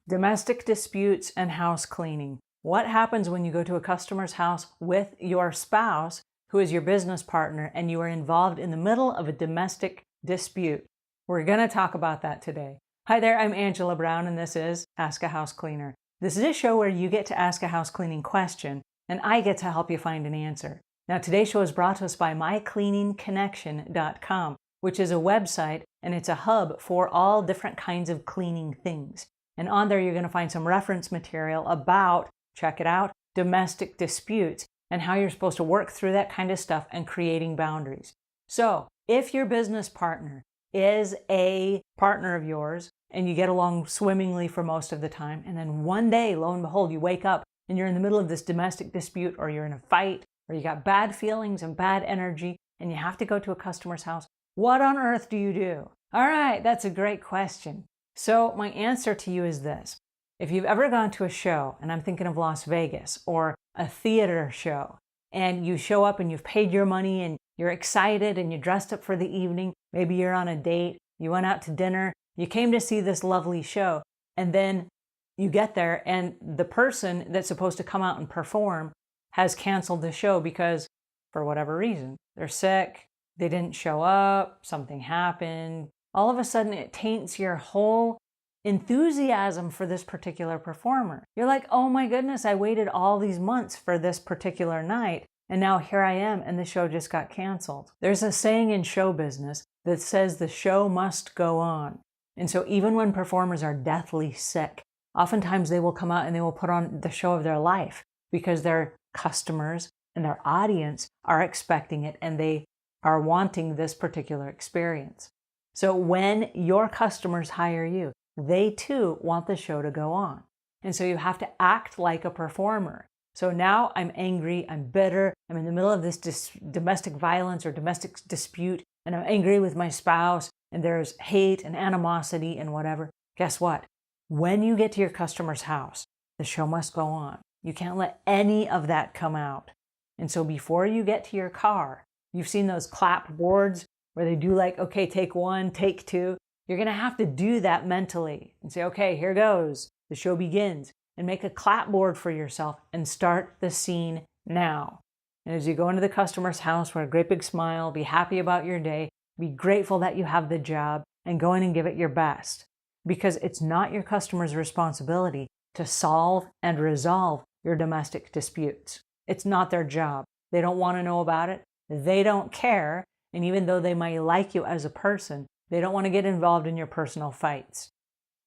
Domestic disputes and house cleaning. What happens when you go to a customer's house with your spouse, who is your business partner, and you are involved in the middle of a domestic dispute? We're going to talk about that today. Hi there, I'm Angela Brown, and this is Ask a House Cleaner. This is a show where you get to ask a house cleaning question, and I get to help you find an answer. Now, today's show is brought to us by mycleaningconnection.com, which is a website, and it's a hub for all different kinds of cleaning things. And on there, you're going to find some reference material about, check it out, domestic disputes and how you're supposed to work through that kind of stuff and creating boundaries. So if your business partner is a partner of yours and you get along swimmingly for most of the time, and then one day, lo and behold, you wake up and you're in the middle of this domestic dispute, or you're in a fight, or you got bad feelings and bad energy, and you have to go to a customer's house, what on earth do you do? All right, that's a great question. So my answer to you is this. If you've ever gone to a show, and I'm thinking of Las Vegas, or a theater show, and you show up and you've paid your money and you're excited and you're dressed up for the evening, maybe you're on a date, you went out to dinner, you came to see this lovely show, and then you get there and the person that's supposed to come out and perform has canceled the show because, for whatever reason, they're sick, they didn't show up, something happened. All of a sudden, it taints your whole enthusiasm for this particular performer. You're like, oh my goodness, I waited all these months for this particular night, and now here I am, and the show just got canceled. There's a saying in show business that says the show must go on. And so even when performers are deathly sick, oftentimes they will come out and they will put on the show of their life because their customers and their audience are expecting it, and they are wanting this particular experience. So when your customers hire you, they too want the show to go on. And so you have to act like a performer. So now I'm angry, I'm bitter, I'm in the middle of this domestic violence or domestic dispute, and I'm angry with my spouse, and there's hate and animosity and whatever. Guess what? When you get to your customer's house, the show must go on. You can't let any of that come out. And so before you get to your car, you've seen those clapboards where they do like, okay, take one, take two. You're going to have to do that mentally and say, okay, here goes. The show begins. And make a clapboard for yourself and start the scene now. And as you go into the customer's house, wear a great big smile, be happy about your day, be grateful that you have the job, and go in and give it your best. Because it's not your customer's responsibility to solve and resolve your domestic disputes. It's not their job. They don't want to know about it. They don't care. And even though they might like you as a person, they don't want to get involved in your personal fights.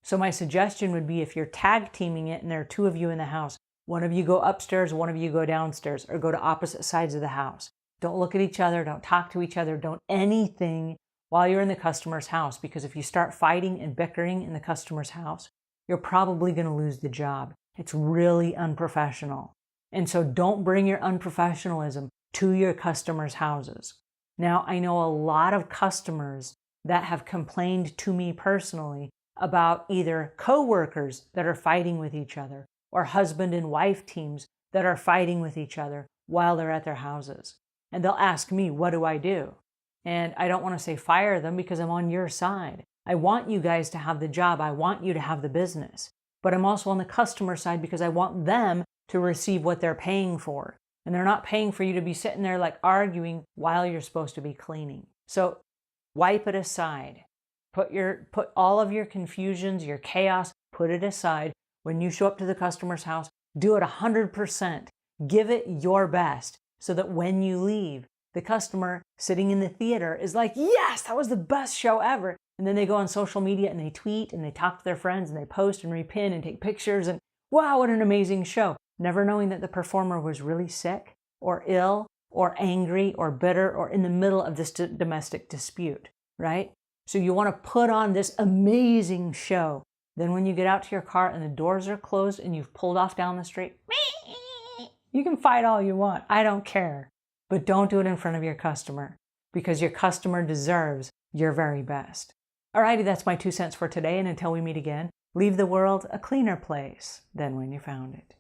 So my suggestion would be, if you're tag teaming it and there are two of you in the house, one of you go upstairs, one of you go downstairs, or go to opposite sides of the house. Don't look at each other, don't talk to each other, don't anything while you're in the customer's house, because if you start fighting and bickering in the customer's house, you're probably going to lose the job. It's really unprofessional. And so don't bring your unprofessionalism to your customers' houses. Now, I know a lot of customers that have complained to me personally about either coworkers that are fighting with each other or husband and wife teams that are fighting with each other while they're at their houses. And they'll ask me, what do I do? And I don't want to say fire them, because I'm on your side. I want you guys to have the job. I want you to have the business. But I'm also on the customer side because I want them to receive what they're paying for. And they're not paying for you to be sitting there like arguing while you're supposed to be cleaning. So wipe it aside. Put all of your confusions, your chaos, put it aside. When you show up to the customer's house, do it 100%. Give it your best so that when you leave, the customer sitting in the theater is like, yes, that was the best show ever. And then they go on social media and they tweet and they talk to their friends and they post and repin and take pictures and wow, what an amazing show. Never knowing that the performer was really sick or ill or angry or bitter or in the middle of this domestic dispute, right? So you want to put on this amazing show. Then when you get out to your car and the doors are closed and you've pulled off down the street, you can fight all you want. I don't care. But don't do it in front of your customer, because your customer deserves your very best. Alrighty, that's my 2 cents for today. And until we meet again, leave the world a cleaner place than when you found it.